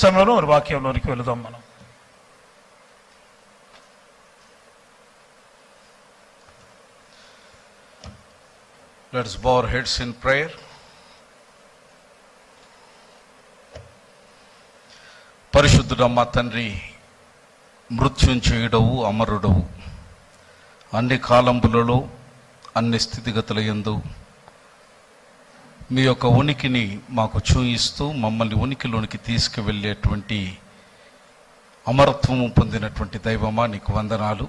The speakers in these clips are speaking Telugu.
సమయంలో ఒక వాక్యంలోనికి వెళదాం మనం. Let us bow our heads in prayer. పరిశుద్ధుడమ్మ తండ్రి, మృత్యుంజయుడవు, అమరుడవు, అన్ని కాలంబులలో అన్ని స్థితిగతుల యందు మీ యొక్క ఉనికిని మాకు చూయిస్తూ మమ్మల్ని ఉనికిలోనికి తీసుకువెళ్ళేటువంటి అమరత్వము పొందినటువంటి దైవమా నీకు వందనాలు.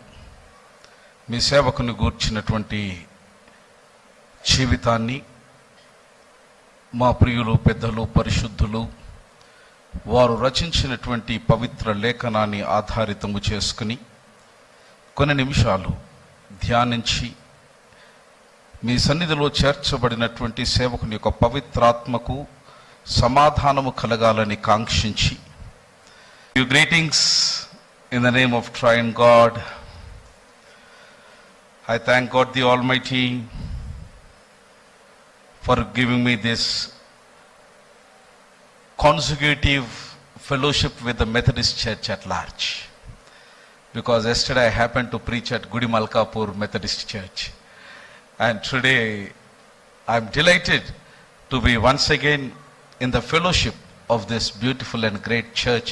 మీ సేవకుని గూర్చినటువంటి జీవితాన్ని మా ప్రియులు, పెద్దలు, పరిశుద్ధులు వారు రచించినటువంటి పవిత్ర లేఖనాన్ని ఆధారితము చేసుకుని కొన్ని నిమిషాలు ధ్యానించి మీ సన్నిధిలో చేర్చబడినటువంటి సేవకుని యొక్క పవిత్రాత్మకు సమాధానము కలగాలని కాంక్షించి, you greetings in the name of triune God. I thank God the Almighty for giving me this consecutive fellowship with the Methodist Church at large, because yesterday I happened to preach at Gudi Malkapur Methodist Church. And today I am delighted to be once again in the fellowship of this beautiful and great church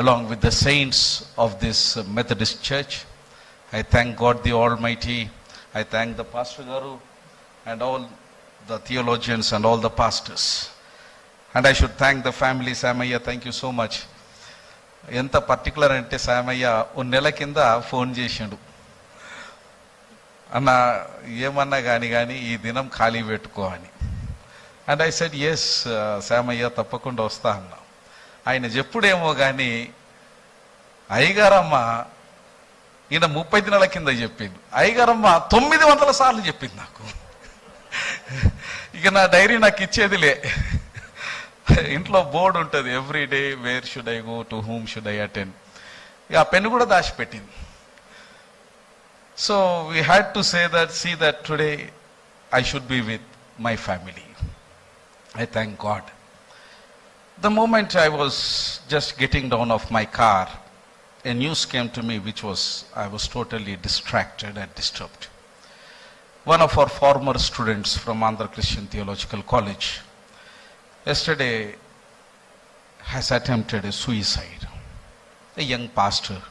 along with the saints of this Methodist church. I thank God the Almighty. I thank the Pastor Garu and all the theologians and all the pastors. And I should thank the family. Samaya, thank you so much. Enta particular ante Samaya un nela kinda phone చేసిండు, అన్న ఏమన్నా కానీ ఈ దినం ఖాళీ పెట్టుకో అని. అండ్ ఐ సెడ్ ఎస్ శామయ్య, తప్పకుండా వస్తా అన్నా. ఆయన చెప్పుడేమో కానీ అయ్యగారమ్మ ఈయన 30 దినాల కింద చెప్పింది, అయ్యగారమ్మ 900 సార్లు చెప్పింది నాకు. ఇక నా డైరీ నాకు ఇచ్చేదిలే. ఇంట్లో బోర్డు ఉంటుంది, every day wear should I go, to whom should I attend. ఇక ఆ పెన్ను కూడా దాచిపెట్టింది. So we had to see that today I should be with my family. I thank God. The moment I was just getting down of my car, a news came to me which I was totally distracted and disturbed. One of our former students from Andhra Christian Theological College yesterday has attempted a suicide. A young pastor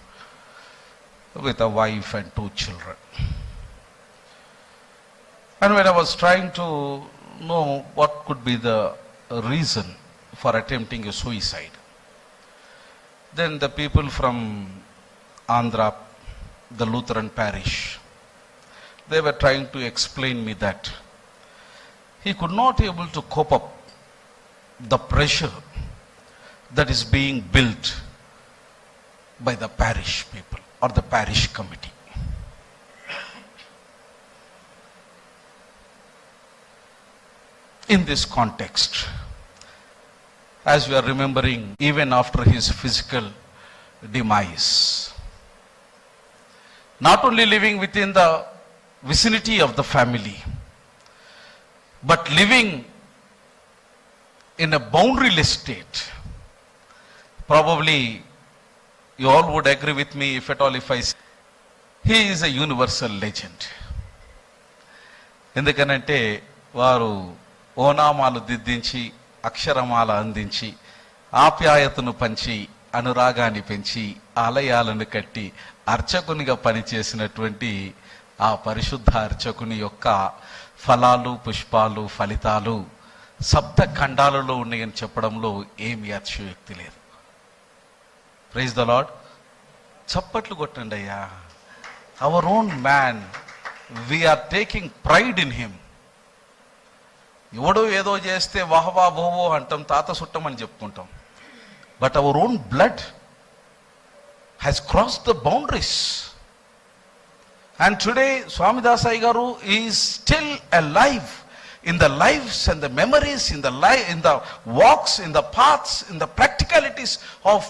with a wife and 2 children. And when I was trying to know what could be the reason for attempting a suicide, then the people from Andhra, the Lutheran parish, they were trying to explain me that he could not able to cope up the pressure that is being built by the parish people or the parish committee. In this context, as we are remembering, even after his physical demise, not only living within the vicinity of the family, but living in a boundaryless state. Probably you all would agree with me if at all if I say he is a universal legend. ఎందుకనంటే వారు ఓనామాలు దిద్దించి, అక్షరమాల అందించి, ఆప్యాయతను పంచి, అనురాగాన్ని పెంచి, ఆలయాలను కట్టి అర్చకునిగా పనిచేసినటువంటి ఆ పరిశుద్ధ అర్చకుని యొక్క ఫలాలు, పుష్పాలు, ఫలితాలు సప్త ఖండాలలో ఉన్నాయని చెప్పడంలో ఏమి అతిశయోక్తి లేదు. Praise the lord. చప్పట్లు కొట్టండి అయ్యా. Our own man, we are taking pride in him. ఎవడో ఏదో చేస్తే వాహవా భోవో అంటాం, తాత సుట్టమని చెప్పుకుంటాం. But our own blood has crossed the boundaries. And today Swamidasai గారు is still alive in the lives and the memories, in the walks, in the paths, in the practicalities of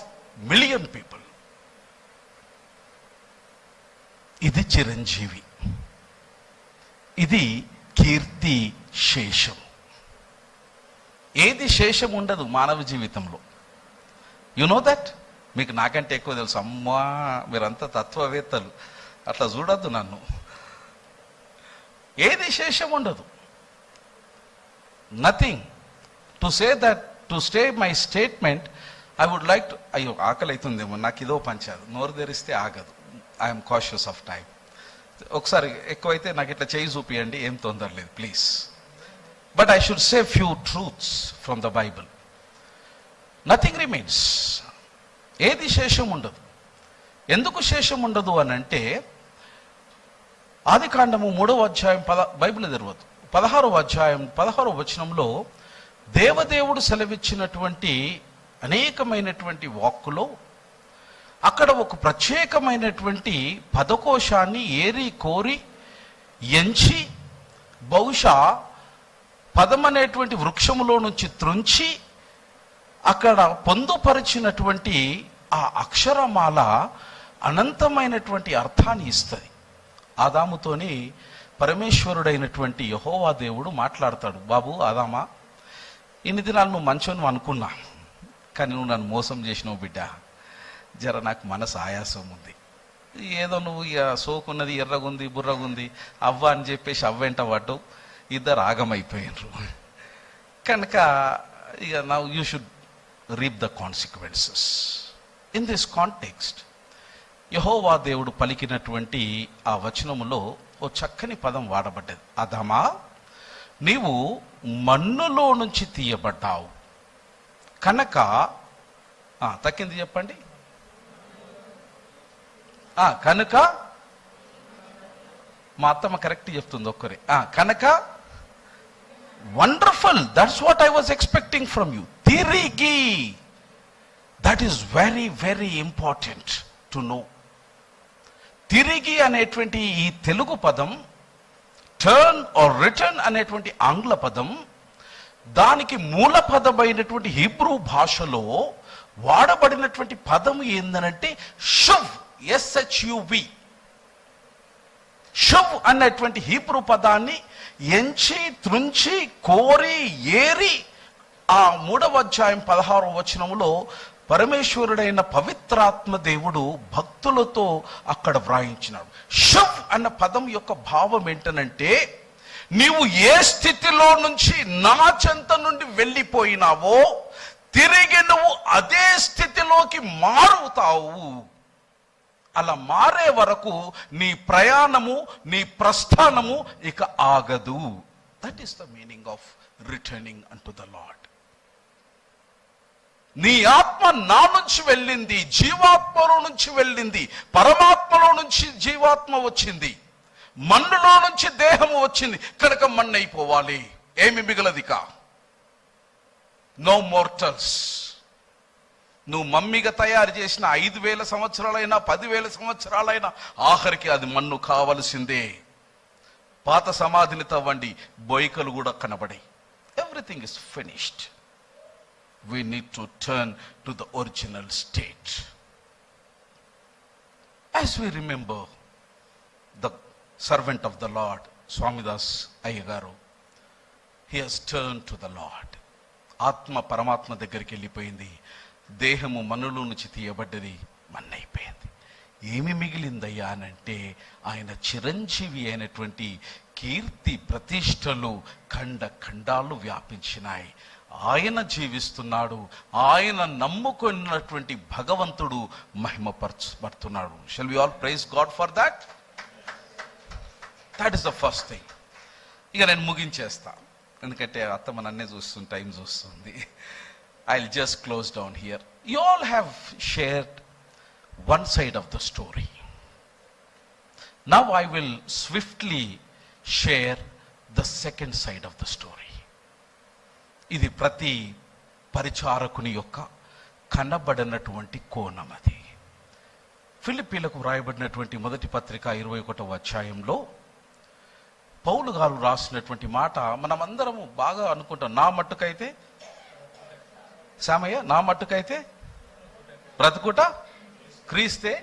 million people. ఇది చిరంజీవి, ఇది కీర్తి శేషం. ఏది శేషం ఉండదు మానవ జీవితంలో. You know that. మీకు నాకంటే ఎక్కువ తెలుసు. అమ్మా, మీరంతా తత్వవేత్తలు, అట్లా చూడద్దు నన్ను. ఏది శేషం ఉండదు. Nothing. To say that, to state my statement, I would like to, అయ్యో ఆకలి అవుతుందేమో, నాకు ఇదో పంచాదు, నోరు తెరిస్తే ఆగదు. I'm cautious of time. ఒకసారి ఎక్కువైతే నాకు ఇట్లా చేయి చూపియండి, ఏం తొందర లేదు please. But I should say few truths from the Bible. Nothing remains. ఏది శేషం ఉండదు. ఎందుకు శేషం ఉండదు అని అంటే, ఆది కాండము 3వ అధ్యాయం బైబిల్ తెరవద్దు, 16వ అధ్యాయం 16వ వచనంలో దేవదేవుడు సెలవిచ్చినటువంటి అనేకమైనటువంటి వాక్కులో అక్కడ ఒక ప్రత్యేకమైనటువంటి పదకోశాన్ని ఏరి కోరి ఎంచి, బహుశా పదమనేటువంటి వృక్షములో నుంచి త్రుంచి అక్కడ పొందుపరిచినటువంటి ఆ అక్షరమాల అనంతమైనటువంటి అర్థాన్ని ఇస్తుంది. ఆదాముతోని పరమేశ్వరుడైనటువంటి యెహోవా దేవుడు మాట్లాడతాడు. బాబు ఆదామా, ఇన్ని దినాలు నువ్వు మంచోను అనుకున్నా, కానీ నువ్వు నన్ను మోసం చేసినావు బిడ్డ. జర నాకు మనసు ఆయాసం ఉంది. ఏదో నువ్వు ఇక సోకున్నది, ఎర్రగుంది, బుర్రగుంది, అవ్వ అని చెప్పేసి అవ్వెంట పడ్డావు, ఇద్దరు ఆగమైపోయినరు. కనుక ఇక now you should reap the consequences. In this context యెహోవా దేవుడు పలికినటువంటి ఆ వచనములో ఓ చక్కని పదం వాడబడ్డది. అదమా, నీవు మన్నులో నుంచి తీయబడ్డావు కనుక, తక్కింది చెప్పండి. కనుక, మా అత్తమ్మ కరెక్ట్ చెప్తుంది ఒక్కరే. కనుక wonderful, that's what I was expecting from you. తిరిగి, that is very very important to know. తిరిగి అనేటువంటి ఈ తెలుగు పదం, టర్న్ ఆర్ రిటర్న్ అనేటువంటి ఆంగ్ల పదం, దానికి మూల పదమైనటువంటి హీబ్రూ భాషలో వాడబడినటువంటి పదం ఏందనంటే షువ్, SHUV. షువ్ అనేటువంటి హీబ్రూ పదాన్ని ఎంచి, త్రుంచి, కోరి, ఏరి ఆ 3వ అధ్యాయం 16వ వచనంలో పరమేశ్వరుడైన పవిత్రాత్మ దేవుడు భక్తులతో అక్కడ వ్రాయించినాడు. షువ్ అన్న పదం యొక్క భావం ఏంటనంటే, నీవు ఏ స్థితిలో నుంచి నా చెంత నుండి వెళ్ళిపోయినావో తిరిగి నువ్వు అదే స్థితిలోకి మారుతావు. అలా మారే వరకు నీ ప్రయాణము, నీ ప్రస్థానము ఇక ఆగదు. That is the meaning of returning unto the lord. నీ ఆత్మ నా నుంచి వెళ్ళింది, జీవాత్మలో నుంచి వెళ్ళింది, పరమాత్మలో నుంచి జీవాత్మ వచ్చింది, మన్నులో నుంచి దేహము వచ్చింది కనుక మన్ను అయిపోవాలి. ఏమి మిగలదిక? నో మోర్టల్స్. నువ్వు మమ్మీగా తయారు చేసిన 5,000 సంవత్సరాలైనా 10,000 సంవత్సరాలైనా ఆఖరికి అది మన్ను కావలసిందే. పాత సమాధిని తవ్వండి, బొయ్కలు కూడా కనబడి. Everything is finished. We need to turn to the original state. As we remember the servant of the Lord, Swamidas Ayyagaru, he has turned to the Lord. ఆత్మ పరమాత్మ దగ్గరికి వెళ్ళిపోయింది, దేహము మనులో నుంచి తీయబడ్డది, మన్నైపోయింది. ఏమి మిగిలిందయ్యా అనంటే, ఆయన చిరంజీవి అయినటువంటి కీర్తి ప్రతిష్టలు ఖండ ఖండాలు వ్యాపించినాయి. ఆయన జీవిస్తున్నాడు, ఆయన నమ్ముకున్నటువంటి భగవంతుడు మహిమపరచబడుతున్నాడు. Shall we all praise God for that? That is the first thing. ఇక నేను ముగించేస్తా, ఎందుకంటే అత్తమ్మ నన్నే చూస్తుంది, టైం చూస్తుంది. I'll just close down here. You all have shared one side of the story. Now I will swiftly share the second side of the story. ఇది ప్రతి పరిచారకుని యొక్క కనబడినటువంటి కోణం. అది ఫిలిప్పీలకు వ్రాయబడినటువంటి మొదటి పత్రిక 21వ అధ్యాయంలో పౌలు గారు రాసినటువంటి మాట మనమందరము బాగా అనుకుంటాం. నా మట్టుకైతే శామయ్య, నా మట్టుకైతే బ్రతుకుట క్రీస్తే.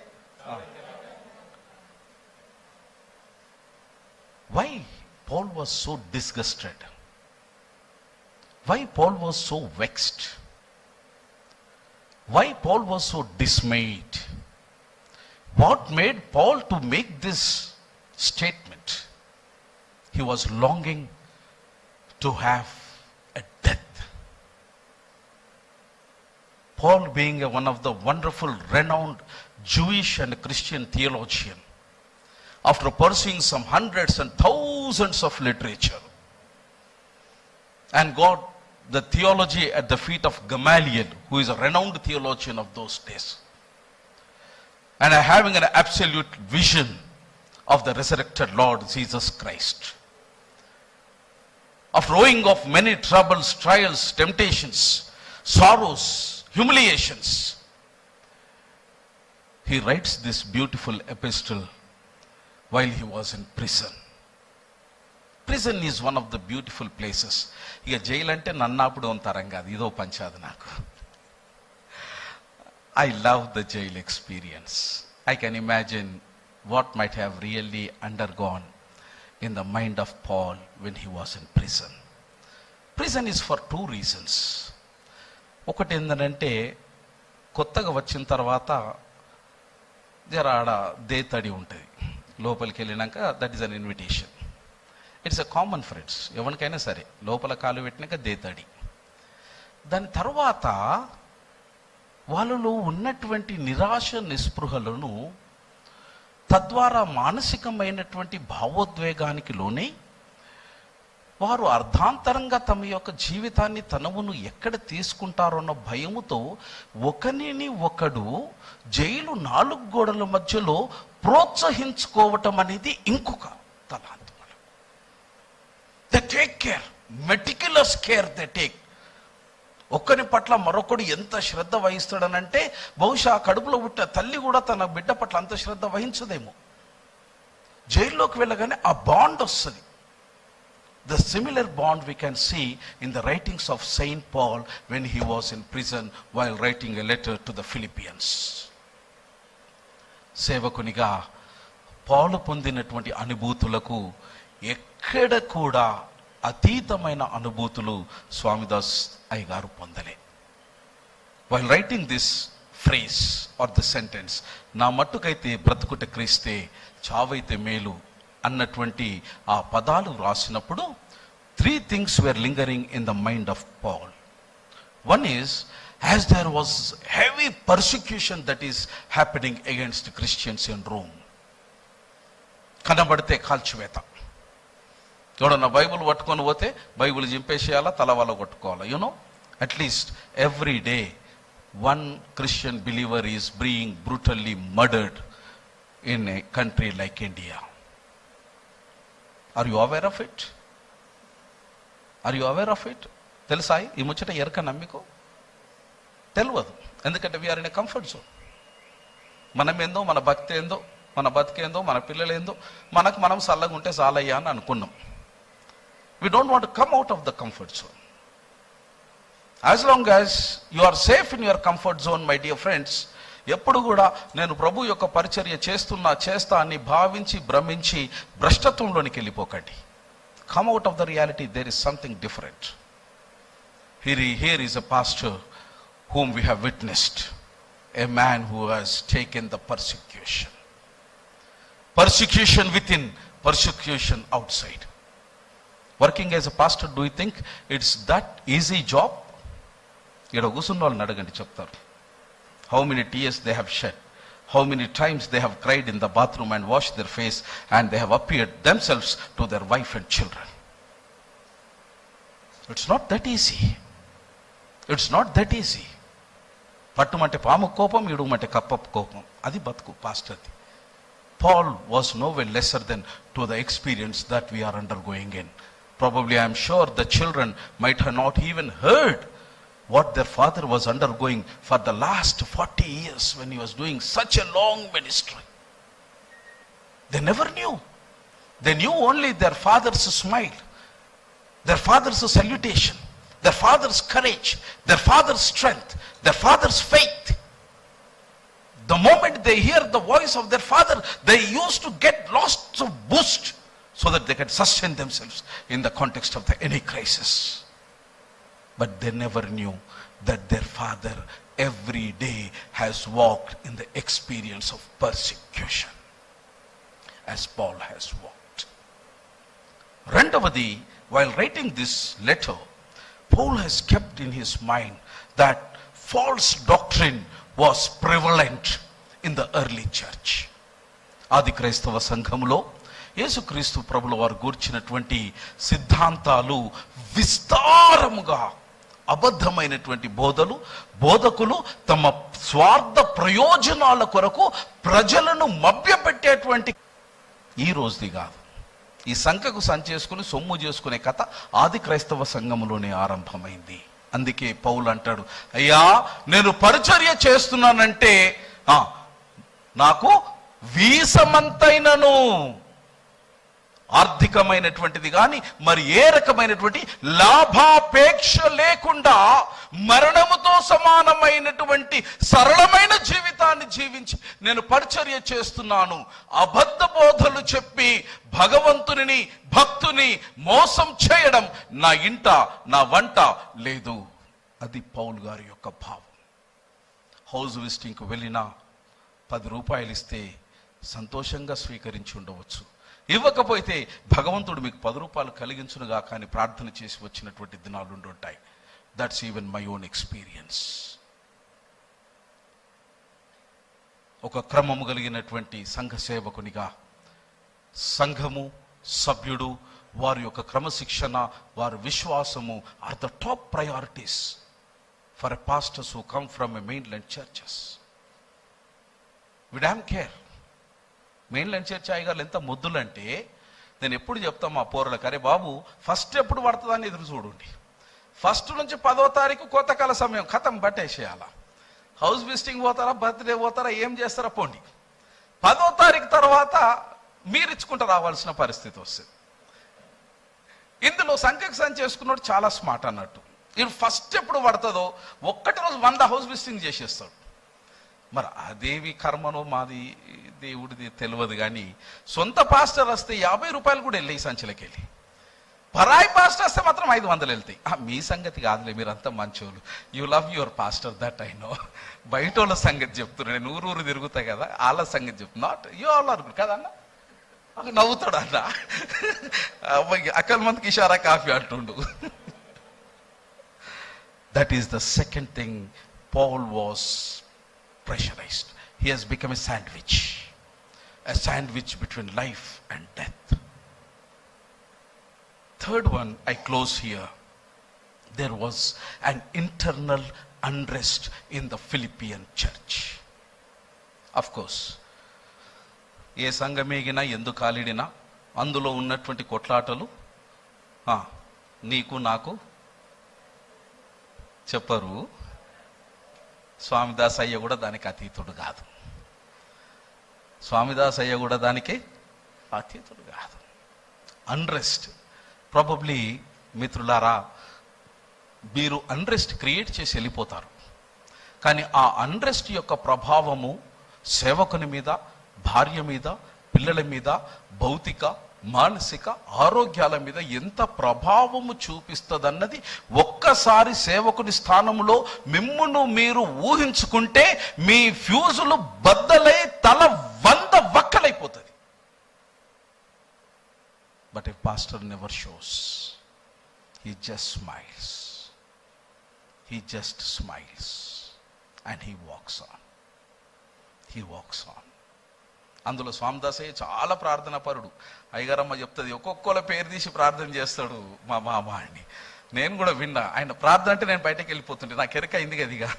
Why Paul was so disgusted? Why Paul was so vexed? Why Paul was so dismayed? What made Paul to make this statement? He was longing to have a death. Paul, being one of the wonderful, renowned Jewish and Christian theologian, after pursuing some hundreds and thousands of literature, and got the theology at the feet of Gamaliel, who is a renowned theologian of those days, and having an absolute vision of the resurrected Lord Jesus Christ, after owing of many troubles, trials, temptations, sorrows, humiliations, he writes this beautiful epistle while he was in prison. Prison is one of the beautiful places. ఇక జైలు అంటే నన్నప్పుడు అంతారం కాదు, ఇదో పంచాది నాకు. I love the jail experience. I can imagine what might have really undergone in the mind of Paul when he was in prison. Prison is for two reasons. ఒకటి ఏంటంటే కొత్తగా వచ్చిన తర్వాత జర ఆడ దేతడి ఉంటుంది, లోపలికి వెళ్ళినాక that is an invitation. It's a common friends, ఎవరికైనా సరే లోపల కాలు పెట్టినాక దేతడి. దాని తర్వాత వాళ్ళలో ఉన్నటువంటి నిరాశ నిస్పృహలను, తద్వారా మానసికమైనటువంటి భావోద్వేగానికి లోనే వారు అర్ధాంతరంగా తమ యొక్క జీవితాన్ని తనవును ఎక్కడ తీసుకుంటారో అన్న భయముతో ఒకరిని ఒకడు జైలు 4 గోడల మధ్యలో ప్రోత్సహించుకోవటం అనేది ఇంకొక తలాంతు. They take care, meticulous care they take. ఒక్కని పట్ల మరొకడు ఎంత శ్రద్ధ వహిస్తాడనంటే బహుశా కడుపులో పుట్టిన తల్లి కూడా తన బిడ్డ పట్ల అంత శ్రద్ధ వహించదేమో. జైల్లోకి వెళ్ళగానే ఆ బాండ్ వస్తుంది. The similar bond we can see in the writings of Saint Paul when he was in prison while writing a letter to the Philippians. సేవకునిగా పౌలు పొందినటువంటి అనుభూతులకు ఎక్కడ కూడా అతీతమైన అనుభూతులు స్వామిదాస్ అయ్య గారు పొందలే. While writing this phrase or the sentence, నా మట్టుకైతే బ్రతుకుట క్రీస్తే చావైతే మేలు అన్నటువంటి ఆ పదాలు రాసినప్పుడు 3 things were lingering in the mind of Paul. One is, as there was heavy persecution that is happening against Christians in Rome. కనబడితే కాల్చివేత. ఎవడన్నా బైబుల్ పట్టుకొని పోతే బైబుల్ చింపేసేయాలా, తలవాల కొట్టుకోవాలా. You know, at least every day 1 Christian believer is being brutally murdered in a country like India. Are you aware of it? Are you aware of it? తెలుసా ఈ ముచ్చట? ఎరక నమ్మికో తెలియదు. ఎందుకంటే we are in a comfort zone. మనమేందో, మన భక్తి ఏందో, మన బతికేందో, మన పిల్లలేందో, మనకు మనం చల్లగా ఉంటే చాలయ్యా అని అనుకున్నాం. We don't want to come out of the comfort zone. As long as you are safe in your comfort zone, my dear friends, ఎప్పుడు కూడా నేను ప్రభు యొక్క పరిచర్య చేస్తా అని భావించి భ్రమించి భ్రష్టత్వంలోనికి వెళ్ళిపోకండి. Come out of the reality, there is something different. Here is a pastor whom we have witnessed, a man who has taken the persecution. Persecution within, persecution outside. Working as a pastor, do you think it's that easy job? ఇక్కడ కూర్చున్న వాళ్ళని అడగండి, చెప్తారు. How many tears they have shed, how many times they have cried in the bathroom and washed their face, and they have appeared themselves to their wife and children. It's not that easy. It's not that easy. పట్టుమంటే పాము కోపం, ఇడుమంటే కప్ప కోపం. అది బతుకు పాస్టర్ది. Paul was nowhere lesser than to the experience that we are undergoing in. Probably I am sure the children might have not even heard what their father was undergoing for the last 40 years when he was doing such a long ministry. They never knew. They knew only their father's smile, their father's salutation, their father's courage, their father's strength, their father's faith. The moment they hear the voice of their father, they used to get lots of boost so that they can sustain themselves in the context of any crisis. But they never knew that their father every day has walked in the experience of persecution, as Paul has walked. Rendavadi, while writing this letter, Paul has kept in his mind that false doctrine was prevalent in the early church. ఆది క్రైస్తవ సంఘములో యేసుక్రీస్తు ప్రభుల వారు గూర్చినటువంటి సిద్ధాంతాలు విస్తారముగా, అబద్ధమైనటువంటి బోధకులు తమ స్వార్థ ప్రయోజనాల కొరకు ప్రజలను మభ్యపెట్టేటువంటి ఈ రోజుది కాదు. ఈ సంఖ్యకు సంచేసుకుని సొమ్ము చేసుకునే కథ ఆది క్రైస్తవ సంఘములోనే ఆరంభమైంది. అందుకే పౌలు అంటాడు, అయ్యా నేను పరిచర్య చేస్తున్నానంటే నాకు వీసమంతైనను ఆర్థికమైనటువంటిది కానీ మరి ఏ రకమైనటువంటి లాభాపేక్ష లేకుండా మరణముతో సమానమైనటువంటి సరళమైన జీవితాన్ని జీవించి నేను పరిచర్య చేస్తున్నాను. అబద్ధ బోధలు చెప్పి భగవంతుని భక్తుని మోసం చేయడం నా ఇంట నా వంట లేదు. అది పౌలు గారి యొక్క భావం. హౌస్ విజిటింగ్కి వెళ్ళినా 10 రూపాయలు ఇస్తే సంతోషంగా స్వీకరించి ఉండవచ్చు. ఇవ్వకపోతే భగవంతుడు మీకు 10 రూపాయలు కలిగించునుగా కానీ ప్రార్థన చేసి వచ్చినటువంటి దినాలు ఉండుంటాయి. That's even my own experience. ఒక క్రమము కలిగినటువంటి సంఘ సేవకునిగా సంఘము, సభ్యుడు, వారి యొక్క క్రమశిక్షణ, వారి విశ్వాసము are the top priorities for a pastors who come from a mainland churches. We damn care. Mainland church అయ్యగారు ఎంత ముద్దులంటే నేను ఎప్పుడు చెప్తాను మా పోరలకు, అరే బాబు ఫస్ట్ ఎప్పుడు పడుతుందని ఎదురు చూడండి. ఫస్ట్ నుంచి 10వ తారీఖు కోతకాల సమయం ఖతం పట్టేసేయాల. హౌస్ విజిటింగ్ పోతారా, బర్త్డే పోతారా, ఏం చేస్తారా పోండి. 10వ తారీఖు తర్వాత మీరు ఇచ్చుకుంటూ రావాల్సిన పరిస్థితి వస్తుంది. ఇందులో సంఖ్యకు చేసుకున్నాడు చాలా స్మార్ట్ అన్నట్టు. ఇది ఫస్ట్ ఎప్పుడు పడుతుందో ఒక్కటి రోజు 100 హౌస్ విజిటింగ్ చేసేస్తాడు. మరి అదేవి కర్మనో మాది దేవుడిది తెలియదు కానీ సొంత పాస్టర్ వస్తే 50 రూపాయలు కూడా వెళ్ళాయి సంచులకి వెళ్ళి. పరాయి పాస్టర్ వస్తే మాత్రం 500 వెళ్తాయి. మీ సంగతి కాదులే, మీరంతా మంచోళ్ళు. You love your pastor, that I know. బయట వాళ్ళ సంగతి చెప్తున్నా, నేను ఊరు తిరుగుతాయి కదా, వాళ్ళ సంగతి చెప్తున్నా. Not you all are good కదన్నా. నవ్వుతాడు అన్న, అక్కల మందికి ఇషారా కాఫీ అంటుండు. That is the second thing. Paul was pressurized. He has become a sandwich between life and death. Third one, I close here. There was an internal unrest in the Philippian church. Of course, ఏ సంఘమేగినా ఎందుకు కాలిడినా అందులో ఉన్నటువంటి కొట్లాటలు నీకు నాకు చెప్పరు. స్వామిదాస్ అయ్య కూడా దానికి అతీతుడు కాదు. స్వామిదాస్ అయ్య కూడా దానికి అతీతుడు కాదు. అన్రెస్ట్. ప్రాబబ్లీ మిత్రులారా, మీరు అన్రెస్ట్ క్రియేట్ చేసి వెళ్ళిపోతారు. కానీ ఆ అన్రెస్ట్ యొక్క ప్రభావము సేవకుని మీద, భార్య మీద, పిల్లల మీద, భౌతిక మానసిక ఆరోగ్యాల మీద ఎంత ప్రభావము చూపిస్తుందన్నది ఒక్కసారి సేవకుని స్థానంలో మిమ్మును మీరు ఊహించుకుంటే మీ ఫ్యూజులు బద్దలై తల 100 వక్కలైపోతుంది. But a pastor never shows. He just smiles and he walks on. అందులో స్వామిదాసయ్య చాలా ప్రార్థనా పరుడు. అయ్యగారమ్మ చెప్తుంది, ఒక్కొక్కల పేరు తీసి ప్రార్థన చేస్తాడు మా మామ అని. నేను కూడా విన్నా. ఆయన ప్రార్థన అంటే నేను బయటకు వెళ్ళిపోతుంటే నాకు ఎరక అయింది కదిగా,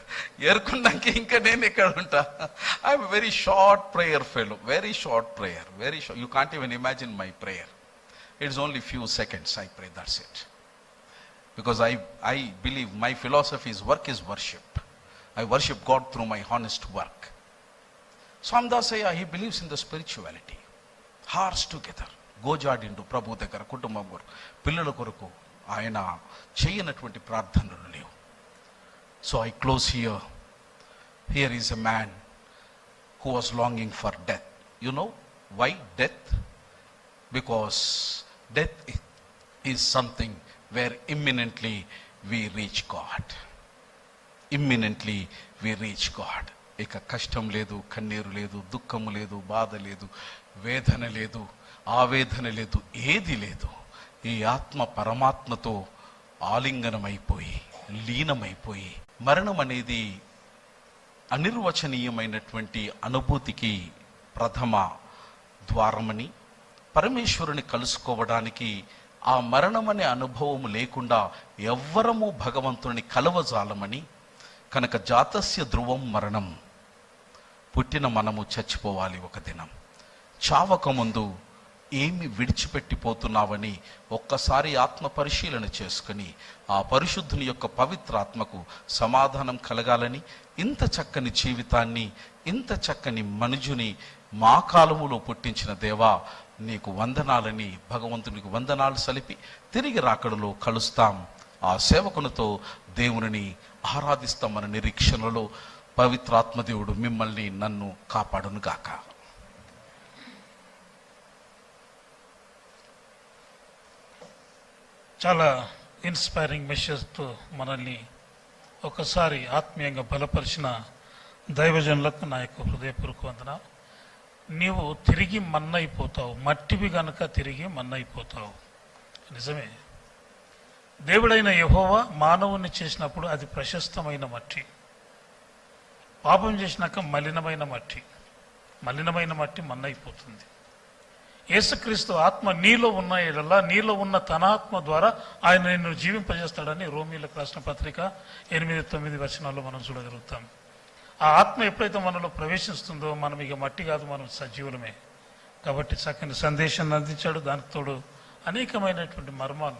ఎరుకున్నాక ఇంకా నేను ఎక్కడ ఉంటా. I'm very short prayer fellow, very short prayer, very short. You can't even imagine my prayer. It's only few seconds I pray, that's it. Because I believe my philosophy is work is worship. I worship God through my honest work. Swamdasaya, he believes in the spirituality. Hearts together. గోజాడిండు ప్రభు దగ్గర, కుటుంబం కొరకు, పిల్లల కొరకు ఆయన చేయనటువంటి ప్రార్థనలు లేవు. So I close here. Here is a man who was longing for death. You know why death? Because death is something where imminently we reach God. Imminently we reach God. ఇక కష్టం లేదు, కన్నీరు లేదు, దుఃఖము లేదు, బాధ లేదు, వేదన లేదు, ఆవేదన లేదు, ఏది లేదు. ఈ ఆత్మ పరమాత్మతో ఆలింగనమైపోయి లీనమైపోయి, మరణం అనేది అనిర్వచనీయమైనటువంటి అనుభూతికి ప్రథమ ద్వారమని, పరమేశ్వరుని కలుసుకోవడానికి ఆ మరణం అనే అనుభవం లేకుండా ఎవ్వరము భగవంతుని కలవజాలమని, కనుక జాతస్య ధ్రువం మరణం, పుట్టిన మనము చచ్చిపోవాలి ఒక దినం. చావక ముందు ఏమి విడిచిపెట్టిపోతున్నావని ఒక్కసారి ఆత్మ పరిశీలన చేసుకుని ఆ పరిశుద్ధుని యొక్క పవిత్రాత్మకు సమాధానం కలగాలని, ఇంత చక్కని జీవితాన్ని, ఇంత చక్కని మనుజుని మా కాలములో పుట్టించిన దేవా నీకు వందనాలని భగవంతునికి వందనాలు సలిపి తిరిగి రాకడలో కలుస్తాం. ఆ సేవకునితో దేవునిని ఆరాధిస్తామన్న నిరీక్షణలో పవిత్రాత్మదేవుడు మిమ్మల్ని నన్ను కాపాడును గాక. చాలా ఇన్స్పైరింగ్ మెసేజ్తో మనల్ని ఒకసారి ఆత్మీయంగా బలపరిచిన దైవజనులకు నా యొక్క హృదయపూర్వక వందన. నీవు తిరిగి మన్నైపోతావు, మట్టివి గనక తిరిగి మన్నైపోతావు. నిజమే. దేవుడైన యెహోవా మానవుని చేసినప్పుడు అది ప్రశస్తమైన మట్టి, పాపం చేసినాక మలినమైన మట్టి, మలినమైన మట్టి మన్నైపోతుంది. యేసుక్రీస్తు ఆత్మ నీలో ఉన్న ఎడలా, నీలో ఉన్న తన ఆత్మ ద్వారా ఆయన నిన్ను జీవింపజేస్తాడని రోమీయులకు రాసిన పత్రిక 8-9 వచనాల్లో మనం చూడగలుగుతాం. ఆ ఆత్మ ఎప్పుడైతే మనలో ప్రవేశిస్తుందో మనం ఇక మట్టి కాదు, మనం సజీవులమే. కాబట్టి చక్కని సందేశాన్ని అందించాడు. దానికి తోడు అనేకమైనటువంటి మర్మాలు